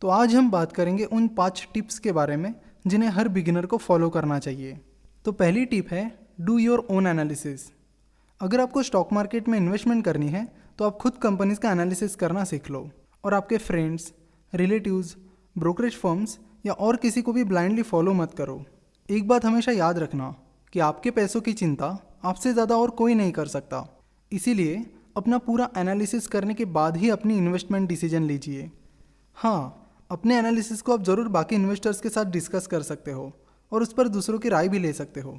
तो आज हम बात करेंगे उन 5 टिप्स के बारे में जिन्हें हर बिगिनर को फॉलो करना चाहिए। तो पहली टिप है डू योर ओन एनालिसिस। अगर आपको स्टॉक मार्केट में इन्वेस्टमेंट करनी है तो आप खुद कंपनीज का एनालिसिस करना सीख लो और आपके फ्रेंड्स, रिलेटिव्स, ब्रोकरेज फर्म्स या और किसी को भी ब्लाइंडली फॉलो मत करो। एक बात हमेशा याद रखना कि आपके पैसों की चिंता आपसे ज़्यादा और कोई नहीं कर सकता। इसीलिए अपना पूरा एनालिसिस करने के बाद ही अपनी इन्वेस्टमेंट डिसीजन लीजिए। हाँ, अपने एनालिसिस को आप ज़रूर बाकी इन्वेस्टर्स के साथ डिस्कस कर सकते हो और उस पर दूसरों की राय भी ले सकते हो।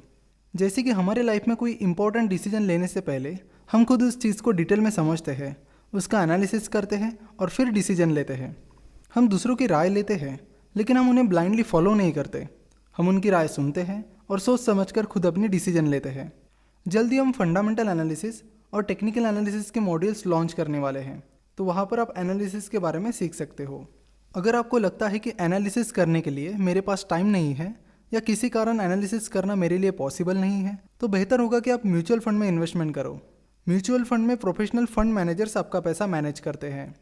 जैसे कि हमारे लाइफ में कोई इंपॉर्टेंट डिसीजन लेने से पहले हम खुद उस चीज़ को डिटेल में समझते हैं, उसका एनालिसिस करते हैं और फिर डिसीजन लेते हैं। हम दूसरों की राय लेते हैं लेकिन हम उन्हें ब्लाइंडली फॉलो नहीं करते। हम उनकी राय सुनते हैं और सोच समझकर खुद अपनी डिसीजन लेते हैं। जल्दी हम फंडामेंटल एनालिसिस और टेक्निकल एनालिसिस के मॉड्यूल्स लॉन्च करने वाले हैं, तो वहाँ पर आप एनालिसिस के बारे में सीख सकते हो। अगर आपको लगता है कि एनालिसिस करने के लिए मेरे पास टाइम नहीं है या किसी कारण एनालिसिस करना मेरे लिए पॉसिबल नहीं है, तो बेहतर होगा कि आप म्यूचुअल फंड में इन्वेस्टमेंट करो। म्यूचुअल फंड में प्रोफेशनल फंड मैनेजर्स आपका पैसा मैनेज करते हैं।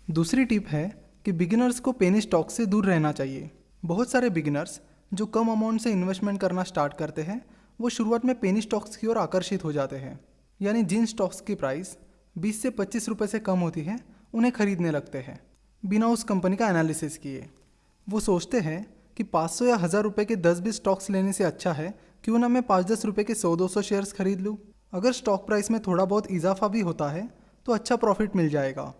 दूसरी टिप है कि बिगिनर्स को पेनी स्टॉक से दूर रहना चाहिए। बहुत सारे बिगिनर्स जो कम अमाउंट से इन्वेस्टमेंट करना स्टार्ट करते हैं वो शुरुआत में पेनी स्टॉक्स की ओर आकर्षित हो जाते हैं, यानी जिन स्टॉक्स की प्राइस 20 से 25 रुपये से कम होती है उन्हें खरीदने लगते हैं बिना उस कंपनी का एनालिसिस किए। वो सोचते हैं कि 500 या 1000 रुपये के 10-20 स्टॉक्स लेने से अच्छा है क्यों ना मैं 5-10 रुपये के 100-200 शेयर्स खरीद लूँ। अगर स्टॉक प्राइस में थोड़ा बहुत इजाफा भी होता है तो अच्छा प्रॉफिट मिल जाएगा।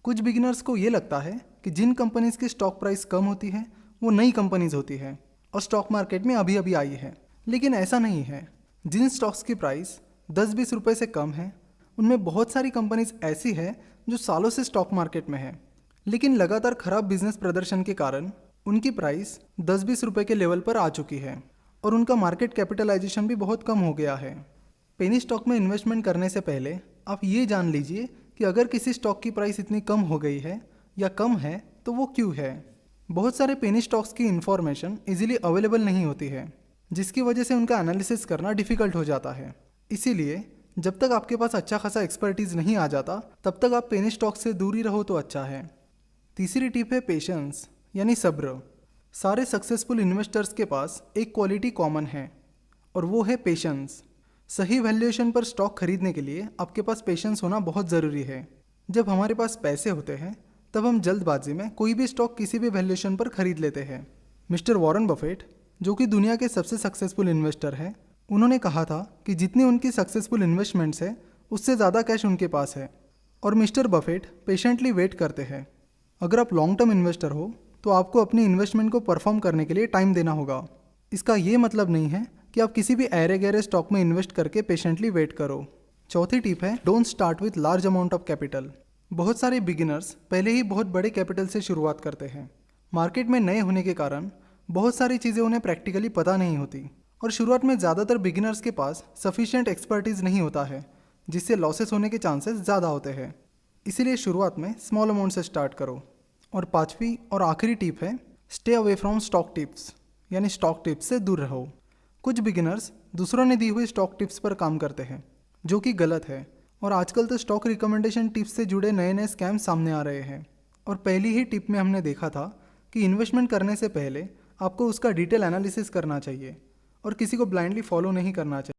कुछ बिगिनर्स को ये लगता है कि जिन कंपनीज़ की स्टॉक प्राइस कम होती है वो नई कंपनीज होती है और स्टॉक मार्केट में अभी अभी आई है, लेकिन ऐसा नहीं है। जिन स्टॉक्स की प्राइस 10-20 रुपये से कम है उनमें बहुत सारी कंपनीज ऐसी है जो सालों से स्टॉक मार्केट में है, लेकिन लगातार खराब बिजनेस प्रदर्शन के कारण उनकी प्राइस 10-20 रुपये के लेवल पर आ चुकी है और उनका मार्केट कैपिटलाइजेशन भी बहुत कम हो गया है। पेनी स्टॉक में इन्वेस्टमेंट करने से पहले आप ये जान लीजिए कि अगर किसी स्टॉक की प्राइस इतनी कम हो गई है या कम है तो वो क्यों है। बहुत सारे पेनी स्टॉक्स की इन्फॉर्मेशन इजीली अवेलेबल नहीं होती है, जिसकी वजह से उनका एनालिसिस करना डिफ़िकल्ट हो जाता है। इसीलिए जब तक आपके पास अच्छा खासा एक्सपर्टीज़ नहीं आ जाता तब तक आप पेनी स्टॉक से दूर ही रहो तो अच्छा है। तीसरी टिप है पेशेंस, यानी सब्र। सारे सक्सेसफुल इन्वेस्टर्स के पास एक क्वालिटी कॉमन है और वो है पेशेंस। सही वैल्यूएशन पर स्टॉक खरीदने के लिए आपके पास पेशेंस होना बहुत ज़रूरी है। जब हमारे पास पैसे होते हैं तब हम जल्दबाजी में कोई भी स्टॉक किसी भी वैल्यूएशन पर खरीद लेते हैं। मिस्टर वॉरेन बफेट, जो कि दुनिया के सबसे सक्सेसफुल इन्वेस्टर हैं, उन्होंने कहा था कि जितनी उनकी सक्सेसफुल इन्वेस्टमेंट्स है उससे ज़्यादा कैश उनके पास है और मिस्टर बफेट पेशेंटली वेट करते हैं। अगर आप लॉन्ग टर्म इन्वेस्टर हो तो आपको अपनी इन्वेस्टमेंट को परफॉर्म करने के लिए टाइम देना होगा। इसका ये मतलब नहीं है कि आप किसी भी अरे गहरे स्टॉक में इन्वेस्ट करके पेशेंटली वेट करो। चौथी टिप है don't start with large amount of capital. बहुत सारे बिगिनर्स पहले ही बहुत बड़े कैपिटल से शुरुआत करते हैं। मार्केट में नए होने के कारण बहुत सारी चीज़ें उन्हें प्रैक्टिकली पता नहीं होती और शुरुआत में ज़्यादातर बिगिनर्स के पास सफिशिएंट एक्सपर्टीज़ नहीं होता है, जिससे लॉसेस होने के चांसेस ज़्यादा होते हैं। इसीलिए शुरुआत में स्मॉल अमाउंट से स्टार्ट करो। और पांचवी और आखिरी टिप है stay away from stock tips, यानी स्टॉक टिप्स से दूर रहो। कुछ बिगिनर्स दूसरों ने दी हुई स्टॉक टिप्स पर काम करते हैं, जो कि गलत है। और आजकल तो स्टॉक रिकमेंडेशन टिप्स से जुड़े नए नए स्कैम्स सामने आ रहे हैं। और पहली ही टिप में हमने देखा था कि इन्वेस्टमेंट करने से पहले आपको उसका डिटेल एनालिसिस करना चाहिए और किसी को ब्लाइंडली फॉलो नहीं करना चाहिए।